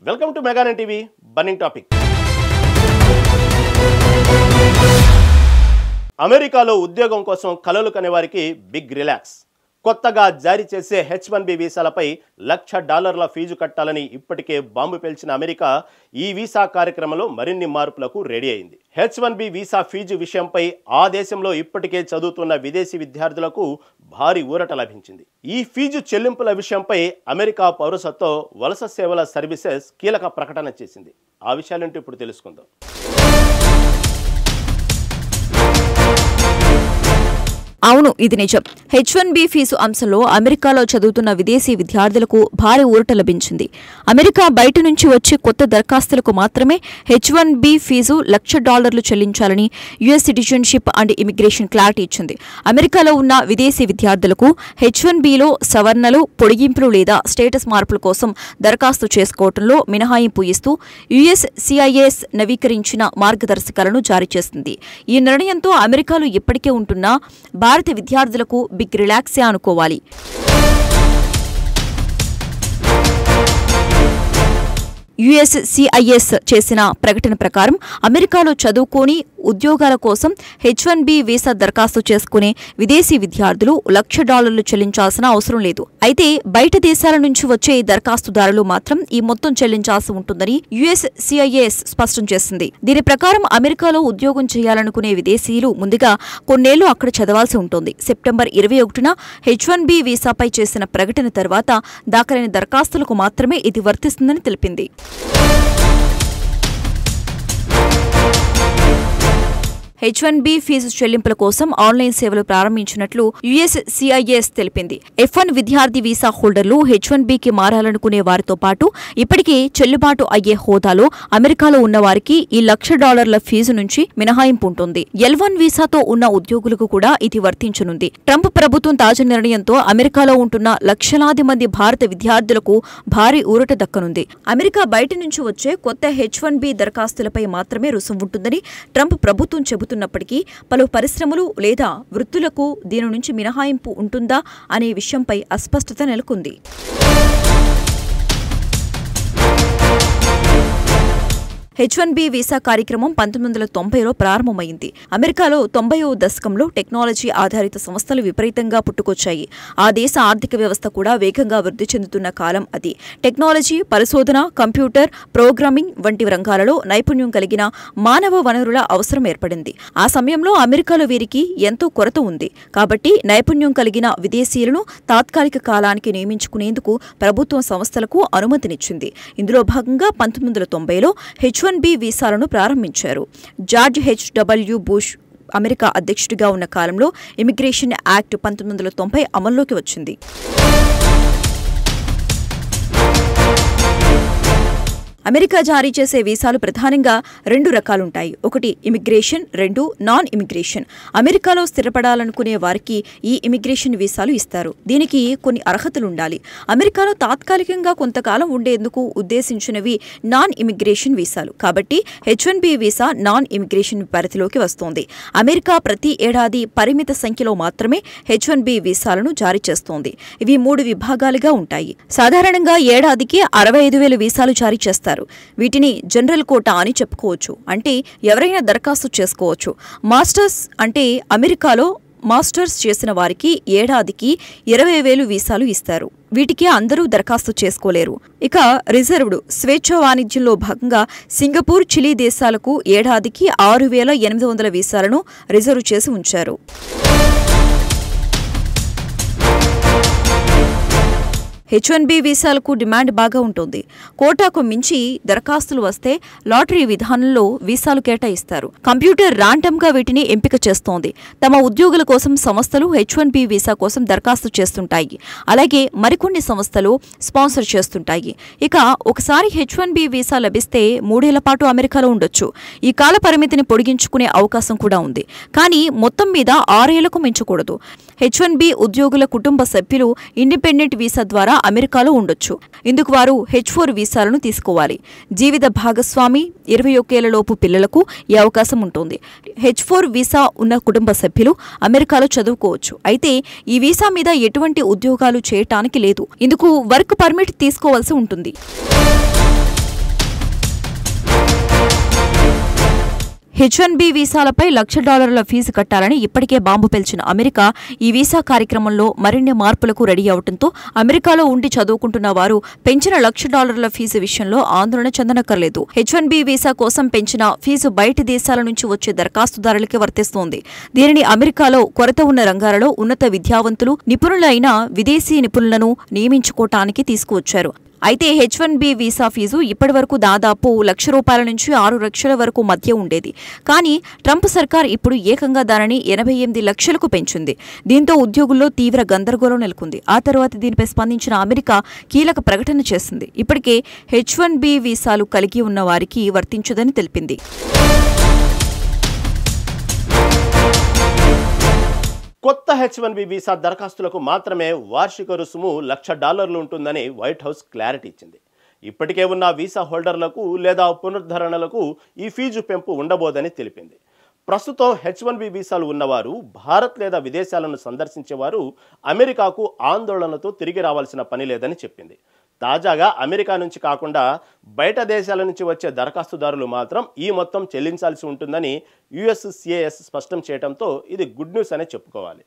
Welcome to మెగానన్ TV burning topic. అమెరికాలో ఉద్యోగం కోసం కలలు కనే వారికి బిగ్ రిలాక్స్. కొత్తగా జారీ చేసే H1B వీసాలపై $1,00,000 ఫీజు కట్టాలని ఇప్పటికే బాంబు పేల్చిన అమెరికా ఈ వీసా కార్యక్రమంలో మరిన్ని మార్పులకు రెడీ అయింది. H1B వీసా ఫీజు విషయంపై ఆ దేశంలో ఇప్పటికే చదువుతున్న విదేశీ విద్యార్థులకు భారీ ఊరట లభించింది. ఈ ఫీజు చెల్లింపుల విషయంపై అమెరికా పౌరసత్వ వలస సేవల సర్వీసెస్ కీలక ప్రకటన చేసింది. ఆ విషయాలేంటో ఇప్పుడు తెలుసుకుందాం. అవును, ఇది నిజం. H1B ఫీజు అంశంలో అమెరికాలో చదువుతున్న విదేశీ విద్యార్థులకు భారీ ఊరట లభించింది. అమెరికా బయట నుంచి వచ్చే కొత్త దరఖాస్తులకు మాత్రమే H1B ఫీజు $1,00,000 చెల్లించాలని US citizenship and immigration clarity ఇచ్చింది. అమెరికాలో ఉన్న విదేశీ విద్యార్థులకు H1Bలో సవరణలు, పొడిగింపులు లేదా స్టేటస్ మార్పుల కోసం దరఖాస్తు చేసుకోవడంలో మినహాయింపు ఇస్తూ USCIS నవీకరించిన మార్గదర్శకాలను జారీ చేసింది. ఈ నిర్ణయంతో అమెరికాలో ఇప్పటికే ఉంటున్న భారత విద్యార్థులకు బిగ్ రిలాక్సే అనుకోవాలి. USCIS చేసిన ప్రకటన ప్రకారం అమెరికాలో చదువుకొని ఉద్యోగాల కోసం H1B వీసా దరఖాస్తు చేసుకునే విదేశీ విద్యార్థులు $1,00,000 చెల్లించాల్సిన అవసరం లేదు. అయితే బయట దేశాల నుంచి వచ్చే దరఖాస్తుదారులు మాత్రం ఈ మొత్తం చెల్లించాల్సి ఉంటుందని USCIS స్పష్టం చేసింది. దీని ప్రకారం అమెరికాలో ఉద్యోగం చేయాలనుకునే విదేశీయులు ముందుగా కొన్నేళ్లు అక్కడ చదవాల్సి ఉంటుంది. సెప్టెంబర్ 21న H1B వీసాపై చేసిన ప్రకటన తర్వాత దాఖలైన దరఖాస్తులకు మాత్రమే ఇది వర్తిస్తుందని తెలిపింది. H1B ఫీజు చెల్లింపుల కోసం ఆన్లైన్ సేవలు ప్రారంభించినట్లు USCIS తెలిపింది. F1 విద్యార్థి వీసా హోల్డర్లు H1Bకి మారాలనుకునే వారితో పాటు ఇప్పటికే చెల్లుబాటు అయ్యే హోదాలో అమెరికాలో ఉన్న వారికి ఈ $1,00,000 ఫీజు నుంచి మినహాయింపు ఉంటుంది. L1 వీసాతో ఉన్న ఉద్యోగులకు కూడా ఇది వర్తించనుంది. ట్రంప్ ప్రభుత్వం తాజా నిర్ణయంతో అమెరికాలో ఉంటున్న లక్షలాది మంది భారత విద్యార్థులకు భారీ ఊరట దక్కనుంది. అమెరికా బయట నుంచి వచ్చే కొత్త H1B దరఖాస్తులపై మాత్రమే రుసుము ఉంటుందని ట్రంప్ ప్రభుత్వం చెబుతున్నప్పటికీ పలు పరిశ్రమలు లేదా వృత్తులకు దీని నుంచి మినహాయింపు ఉంటుందా అనే విషయంపై అస్పష్టత నెలకొంది. H1B వీసా కార్యక్రమం 1990లో ప్రారంభమైంది. అమెరికాలో 90వ దశకంలో టెక్నాలజీ ఆధారిత సంస్థలు విపరీతంగా పుట్టుకొచ్చాయి. ఆ దేశ ఆర్థిక వ్యవస్థ కూడా వేగంగా వృద్ధి చెందుతున్న కాలం అది. టెక్నాలజీ, పరిశోధన, కంప్యూటర్, ప్రోగ్రామింగ్ వంటి రంగాలలో నైపుణ్యం కలిగిన మానవ వనరుల అవసరం ఏర్పడింది. ఆ సమయంలో అమెరికాలో వీరికి ఎంతో కొరత ఉంది. కాబట్టి నైపుణ్యం కలిగిన విదేశీయులను తాత్కాలిక కాలానికి నియమించుకునేందుకు ప్రభుత్వం సంస్థలకు అనుమతినిచ్చింది. ఇందులో భాగంగా 1990లో H1B వీసాలను ప్రారంభించారు. George H.W. బుష్ అమెరికా అధ్యక్షుడిగా ఉన్న కాలంలో ఇమిగ్రేషన్ యాక్ట్ 1990 అమల్లోకి వచ్చింది. అమెరికా జారీ చేసే వీసాలు ప్రధానంగా 2 రకాలుంటాయి. ఒకటి ఇమిగ్రేషన్, 2 నాన్ ఇమిగ్రేషన్. అమెరికాలో స్థిరపడాలనుకునే వారికి ఈ ఇమిగ్రేషన్ వీసాలు ఇస్తారు. దీనికి కొన్ని అర్హతలుండాలి. అమెరికాలో తాత్కాలికంగా కొంతకాలం ఉండేందుకు ఉద్దేశించినవి నాన్ ఇమిగ్రేషన్ వీసాలు. కాబట్టి H1B వీసా నాన్ ఇమిగ్రేషన్ పరిధిలోకి వస్తోంది. అమెరికా ప్రతి ఏడాది పరిమిత సంఖ్యలో మాత్రమే H1B వీసాలను జారీ చేస్తోంది. ఇవి 3 విభాగాలుగా ఉంటాయి. సాధారణంగా ఏడాదికి 65,000 వీసాలు జారీ చేస్తారు. వీటిని జనరల్ కోటా అని చెప్పుకోవచ్చు. అంటే ఎవరైనా దరఖాస్తు చేసుకోవచ్చు. మాస్టర్స్ అంటే అమెరికాలో మాస్టర్స్ చేసిన వారికి ఏడాదికి 20,000 వీసాలు ఇస్తారు. వీటికి అందరూ దరఖాస్తు చేసుకోలేరు. ఇక రిజర్వ్డ్ స్వేచ్ఛ వాణిజ్యంలో భాగంగా సింగపూర్, చిలీ దేశాలకు ఏడాదికి 6,800 వీసాలను రిజర్వ్ చేసి ఉంచారు. H1B వీసాలకు డిమాండ్ బాగా ఉంటుంది. కోటాకు మించి దరఖాస్తులు వస్తే లాటరీ విధానంలో వీసాలు కేటాయిస్తారు. కంప్యూటర్ ర్యాండమ్గా వీటిని ఎంపిక చేస్తోంది. తమ ఉద్యోగుల కోసం సంస్థలు H1B వీసా కోసం దరఖాస్తు చేస్తుంటాయి. అలాగే మరికొన్ని సంస్థలు స్పాన్సర్ చేస్తుంటాయి. ఇక ఒకసారి H1B వీసా లభిస్తే 3 ఏళ్ల పాటు అమెరికాలో ఉండొచ్చు. ఈ కాల పరిమితిని పొడిగించుకునే అవకాశం కూడా ఉంది. కానీ మొత్తం మీద 6 ఏళ్లకు మించకూడదు. H1B ఉద్యోగుల కుటుంబ సభ్యులు ఇండిపెండెంట్ వీసా ద్వారా అమెరికాలో ఉండొచ్చు. ఇందుకు వారు H4 వీసాలను తీసుకోవాలి. జీవిత భాగస్వామి 21 ఏళ్లలోపు పిల్లలకు ఈ అవకాశం ఉంటుంది. H4 వీసా ఉన్న కుటుంబ సభ్యులు అమెరికాలో చదువుకోవచ్చు. అయితే ఈ వీసా మీద ఎటువంటి ఉద్యోగాలు చేయటానికి లేదు. ఇందుకు వర్క్ పర్మిట్ తీసుకోవాల్సి ఉంటుంది. H1B వీసాలపై $1,00,000 ఫీజు కట్టాలని ఇప్పటికే బాంబు పేల్చిన అమెరికా ఈ వీసా కార్యక్రమంలో మరిన్ని మార్పులకు రెడీ అవడంతో అమెరికాలో ఉండి చదువుకుంటున్న వారు పెంచిన $1,00,000 ఫీజు విషయంలో ఆందోళన చెందనక్కర్లేదు. H1B వీసా కోసం పెంచిన ఫీజు బయటి దేశాల నుంచి వచ్చే దరఖాస్తుదారులకే వర్తిస్తోంది. దీనిని అమెరికాలో కొరత ఉన్న రంగాలలో ఉన్నత విద్యావంతులు, నిపుణులైన విదేశీ నిపుణులను నియమించుకోవటానికి తీసుకువచ్చారు. అయితే H1B వీసా ఫీజు ఇప్పటివరకు దాదాపు ₹1,00,000 నుంచి $6,00,000 వరకు మధ్య ఉండేది. కానీ ట్రంప్ సర్కార్ ఇప్పుడు ఏకంగా దానిని 88 లక్షలకు పెంచింది. దీంతో ఉద్యోగుల్లో తీవ్ర గందరగోళం నెలకొంది. ఆ తర్వాత దీనిపై స్పందించిన అమెరికా కీలక ప్రకటన చేసింది. ఇప్పటికే H1B వీసాలు కలిగి ఉన్న వారికి వర్తించదని తెలిపింది. కొత్త H1B వీసా దరఖాస్తులకు మాత్రమే వార్షిక రుసుము $1,00,000 ఉంటుందని వైట్ హౌస్ క్లారిటీ ఇచ్చింది. ఇప్పటికే ఉన్న వీసా హోల్డర్లకు లేదా పునరుద్ధరణలకు ఈ ఫీజు పెంపు ఉండబోదని తెలిపింది. ప్రస్తుతం H1B వీసాలు ఉన్నవారు, భారత్ లేదా విదేశాలను సందర్శించేవారు అమెరికాకు ఆందోళనతో తిరిగి రావాల్సిన పని లేదని చెప్పింది. తాజాగా అమెరికా నుంచి కాకుండా బయట దేశాల నుంచి వచ్చే దరఖాస్తుదారులు మాత్రం ఈ మొత్తం చెల్లించాల్సి ఉంటుందని USCIS స్పష్టం చేయడంతో ఇది గుడ్ న్యూస్ అనే చెప్పుకోవాలి.